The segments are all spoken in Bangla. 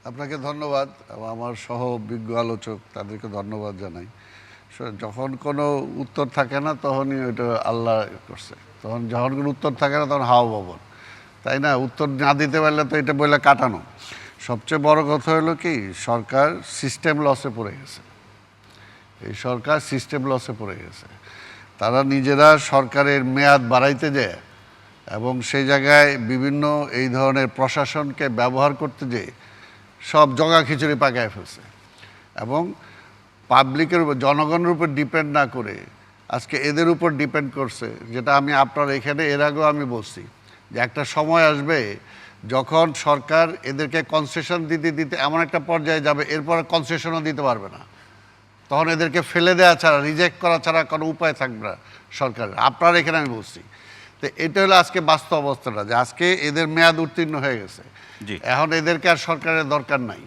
আপনাকে ধন্যবাদ এবং আমার সহ বিজ্ঞ আলোচক তাদেরকে ধন্যবাদ জানাই। যখন কোনো উত্তর থাকে না তখনই ওইটা আল্লাহ করছে, তখন যখন কোনো উত্তর থাকে না তখন হাওয়া ভবন, তাই না? উত্তর না দিতে পারলে তো এটা বলে কাটানো। সবচেয়ে বড় কথা হলো কি, সরকার সিস্টেম লসে পড়ে গেছে। এই সরকার সিস্টেম লসে পড়ে গেছে। তারা নিজেরা সরকারের মেয়াদ বাড়াইতে যায় এবং সেই জায়গায় বিভিন্ন এই ধরনের প্রশাসনকে ব্যবহার করতে যেয়ে সব জগা খিচুড়ি পাকায় ফেলছে এবং পাবলিকের উপর, জনগণের উপর ডিপেন্ড না করে আজকে এদের উপর ডিপেন্ড করছে। যেটা আমি আপনার এখানে এর আগেও আমি বলছি যে একটা সময় আসবে যখন সরকার এদেরকে কনসেশন দিতে দিতে এমন একটা পর্যায়ে যাবে, এরপর কনসেশনও দিতে পারবে না। তখন এদেরকে ফেলে দেওয়া ছাড়া, রিজেক্ট করা ছাড়া কোনো উপায় থাকবে না সরকারের। আপনার এখানে আমি বলছি, তো এটা হলো আজকে বাস্তব অবস্থাটা, যে আজকে এদের মেয়াদ উত্তীর্ণ হয়ে গেছে। এখন এদেরকে আর সরকারের দরকার নাই,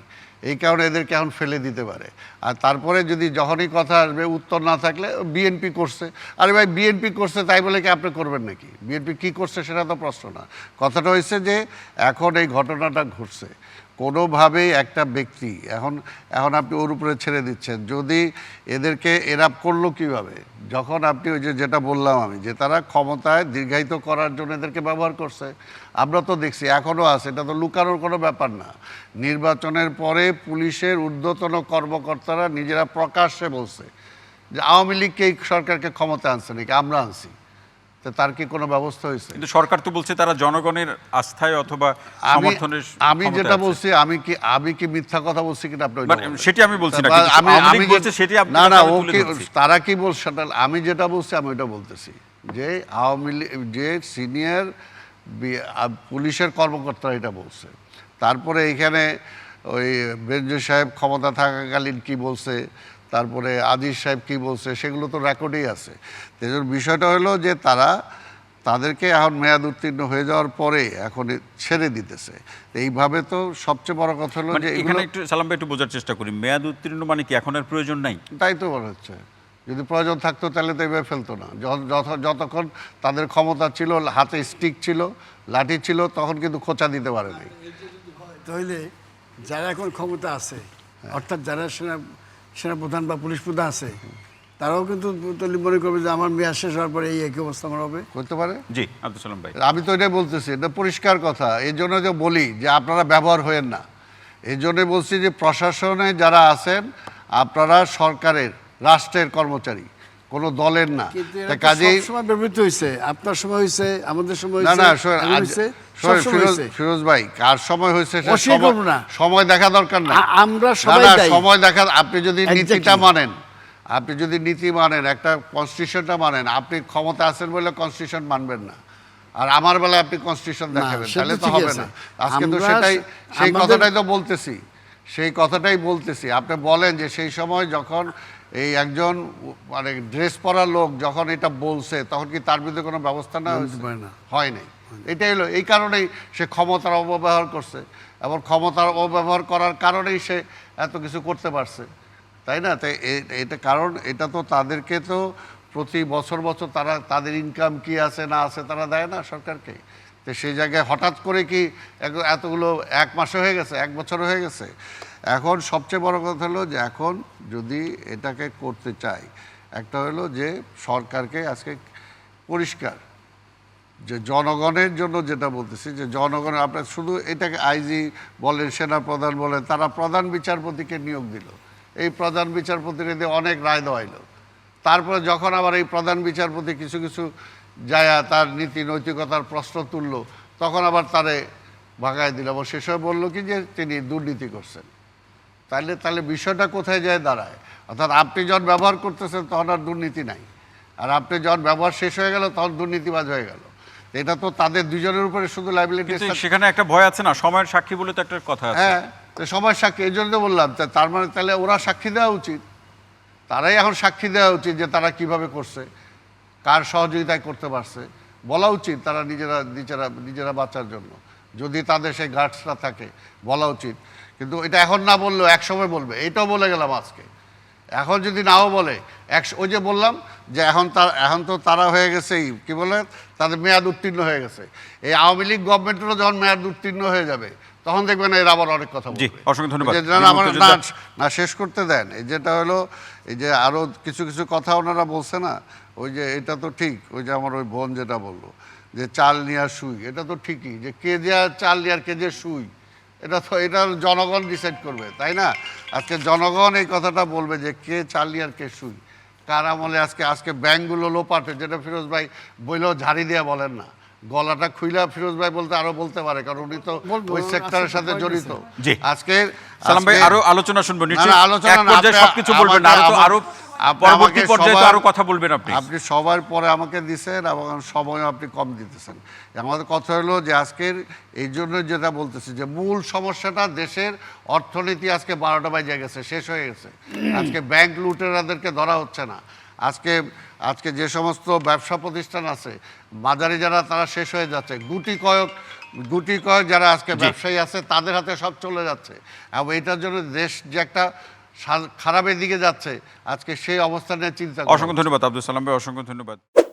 এই কারণে এদেরকে এখন ফেলে দিতে পারে। আর তারপরে যদি যখনই কথা আসবে উত্তর না থাকলে বিএনপি করছে, আরে ভাই বিএনপি করছে তাই বলে কি আপনি করবেন নাকি? বিএনপি কি করছে সেটা তো প্রশ্ন না। কথাটা হয়েছে যে এখন এই ঘটনাটা ঘটছে, কোনোভাবেই একটা ব্যক্তি এখন এখন আপনি ওর উপরে ছেড়ে দিচ্ছেন। যদি এদেরকে এরা করলো কীভাবে, যখন আপনি ওই যে যেটা বললাম আমি, যে তারা ক্ষমতায় দীর্ঘায়িত করার জন্য এদেরকে ব্যবহার করছে। আমরা তো দেখছি, এখনও আছে, এটা তো লুকানোর কোনো ব্যাপার না। নির্বাচনের পরে পুলিশের ঊর্ধ্বতন কর্মকর্তারা নিজেরা প্রকাশ্যে বলছে যে আওয়ামী লীগকে এই সরকারকে ক্ষমতা আনছে নাকি, আমরা আনছি। তো তার কি কোনো ব্যবস্থা হয়েছে? কিন্তু সরকার তো বলছে তারা জনগণের আস্থায় অথবা সমর্থনের। আমি যেটা বলছি, আমি কি মিথ্যা কথা বলছি কিনা আপনি সেটি আমি বলছি না, আমি বলছি সেটি না না ও কি, তারা কি বলছে আমি যেটা বলছি আমি ওইটা বলতেছি, যে আওয়ামী লীগ যে সিনিয়র পুলিশের কর্মকর্তারা এটা বলছে। তারপরে এইখানে ওই বেনজু সাহেব ক্ষমতা থাকাকালীন কি বলছে, তারপরে আজিজ সাহেব কি বলছে, সেগুলো তো রেকর্ডেই আছে। তো বিষয়টা হলো যে তাদেরকে এখন মেয়াদ উত্তীর্ণ হয়ে যাওয়ার পরে এখন ছেড়ে দিতেছে। এইভাবে তো সবচেয়ে বড় কথা হলো যে এখানে একটু সালাম ভাই একটু বোঝার চেষ্টা করি, মেয়াদ উত্তীর্ণ মানে কি এখন আর প্রয়োজন নাই? তাই তো মনে হচ্ছে। যদি প্রয়োজন থাকতো তাহলে তো এভাবে ফেলতো না। যতক্ষণ তাদের ক্ষমতা ছিল, হাতে স্টিক ছিল, লাঠি ছিল, তখন কিন্তু খোঁচা দিতে পারে নাই। তাহলে যারা এখন ক্ষমতা আছে, অর্থাৎ যারা সেনাপ্রধান বা পুলিশ প্রধান আছে, তারাও কিন্তু মনে করবে যে আমার মেয়াদ শেষ হওয়ার পরে এই একই অবস্থা আমার হবে, করতে পারে। জি আব্দুল সালাম ভাই, আমি তো এটাই বলতেছি, এটা পরিষ্কার কথা। এই জন্য যে বলি যে আপনারা ব্যবহার হয়েন না, এই জন্য বলছি যে প্রশাসনে যারা আছেন আপনারা সরকারের, রাষ্ট্রের কর্মচারী, কোনো দলের না। কাজেই সময় ব্যবহৃত হয়েছে, আপনার সময় হয়েছে, আমাদের সময় না না ফিরোজ ভাই, কার সময় হয়েছে সময় দেখা দরকার না। আমরা সবাই সময় দেখা, আপনি যদি নীতিটা মানেন, আপনি যদি নীতি মানেন, একটা কনস্টিটিউশনটা মানেন, আপনি ক্ষমতা আছেন বলে কনস্টিটিউশন মানবেন না, আর আমার বেলায় আপনি কনস্টিটিউশন দেখাবেন, তাহলে তো হবে না। আজকে তো সেটাই, সেই কথাটাই তো বলতেছি, সেই কথাটাই বলতেছি। আপনি বলেন যে সেই সময় যখন এই একজন মানে ড্রেস পরা লোক যখন এটা বলছে, তখন কি তার বিরুদ্ধে কোনো ব্যবস্থা না হয় নাই? এটাই হলো, এই কারণেই সে ক্ষমতার অপব্যবহার করছে, এবং ক্ষমতার অপব্যবহার করার কারণেই সে এত কিছু করতে পারছে, তাই না? তাই এটা কারণ, এটা তো তাদেরকে তো প্রতি বছর বছর তারা তাদের ইনকাম কি আছে না আছে তারা দেয় না সরকারকে। তো সেই জায়গায় হঠাৎ করে কি এতগুলো এক মাসে হয়ে গেছে, এক বছর হয়ে গেছে? এখন সবচেয়ে বড় কথা হলো যে এখন যদি এটাকে করতে চাই, একটা হলো যে সরকারকে আজকে পরিষ্কার যে জনগণের জন্য, যেটা বলতেছি যে জনগণের, আপনার শুধু এটাকে আইজি বলেন, সেনাপ্রধান বলেন, তারা প্রধান বিচারপতিকে নিয়োগ দিল, এই প্রধান বিচারপতির এদের অনেক রায় দেওয়াইল। তারপরে যখন আবার এই প্রধান বিচারপতি কিছু কিছু যায় তার নীতি নৈতিকতার প্রশ্ন তুলল, তখন আবার তারে ভাগায় দিল, এবং সেসব বললো কি যে তিনি দুর্নীতি করছেন। তাহলে বিষয়টা কোথায় যায় দাঁড়ায়? অর্থাৎ আপনি যখন ব্যবহার করতেছেন তখন আর দুর্নীতি নাই, আর আপনি যখন ব্যবহার শেষ হয়ে গেল তখন দুর্নীতিবাজ হয়ে গেল। এটা তো তাদের দুজনের উপরে শুধু লাইবিলিটি। সেখানে একটা ভয় আছে না, সময়ের সাক্ষী বলে তো একটা কথা আছে। হ্যাঁ, সময়ের সাক্ষী, এই জন্য বললাম। তার মানে তাহলে ওরা সাক্ষী দেওয়া উচিত, তারাই এখন সাক্ষী দেওয়া উচিত যে তারা কিভাবে করছে, কার সহযোগিতায় করতে পারছে, বলা উচিত। তারা নিজেরা বাঁচার জন্য যদি তাদের সেই গার্ডসটা থাকে, বলা উচিত। কিন্তু এটা এখন না বললেও এক সময় বলবে, এটাও বলে গেলাম আজকে। এখন যদি নাও বলে, ওই যে বললাম যে এখন তো তারা হয়ে গেছে কি বলে, তাদের মেয়াদ উত্তীর্ণ হয়ে গেছে। এই আওয়ামী লীগ গভর্নমেন্টেরও যখন মেয়াদ উত্তীর্ণ হয়ে যাবে, তখন দেখবেন এর আবার অনেক কথা জি, বলবে। অসংখ্য ধন্যবাদ। যে না, আমার মুক্তিযোদ্ধা- না শেষ করতে দেন। এই যেটা হলো, এই যে আরো কিছু কিছু কথা ওনারা বলছে না, ওই যে এটা তো ঠিক, ওই যে আমার ওই বোন যেটা বললো যে চাল নিয়ে শুই, এটা তো ঠিকই, যে কে যে চাল নিয়ে আর কে যে শুই, এটা তো এটা জনগণ ডিসাইড করবে, তাই না? আজকে জনগণ এই কথাটা বলবে যে কে চাল নিয়ে আর কে শুই, কার আমলে আজকে ব্যাংকগুলো লোপাটে, যেটা ফিরোজ ভাই বইলেও ঝাড়ি দিয়ে বলেন না, গলাটা খুইলা ফিরোজ ভাই বলতে আরো বলতে পারে, কারণ উনি তো বলবো, ওই সেক্টরের সাথে আজকে জড়িত। জি। আজকে সালাম ভাই, আজকে- আরো আলোচনা শুনবো না, নিশ্চয়ই। না, আলোচনা এক না, পর্যায়ে আপনি সবকিছু বলবেন না, আরো আপনি পরবর্তী আমাকে পর্যায়ে তো সবার- আরো কথা বলবেন আপনি। আপনি সবার পরে আমাকে দিছেন এবং সময় আপনি কম দিতেছেন। আমাদের কথা হলো যে আজকের এই জন্য যেটা বলতেছি যে মূল সমস্যাটা দেশের অর্থনীতি আজকে 12টা বাজে গেছে, শেষ হয়ে গেছে। আজকে ব্যাংক লুটেরাদেরকে ধরা হচ্ছে না। আজকে যে সমস্ত ব্যবসা প্রতিষ্ঠান আছে, বাজারে যারা, তারা শেষ হয়ে যাচ্ছে। গুটি কয়েক যারা আজকে ব্যবসায়ী আছে, তাদের হাতে সব চলে যাচ্ছে। এবং এটার জন্য দেশ যে একটা খারাপের দিকে যাচ্ছে, আজকে সেই অবস্থা নিয়ে চিন্তা করা অসংখ্য ধন্যবাদ আব্দুল সালাম ভাই, অসংখ্য ধন্যবাদ।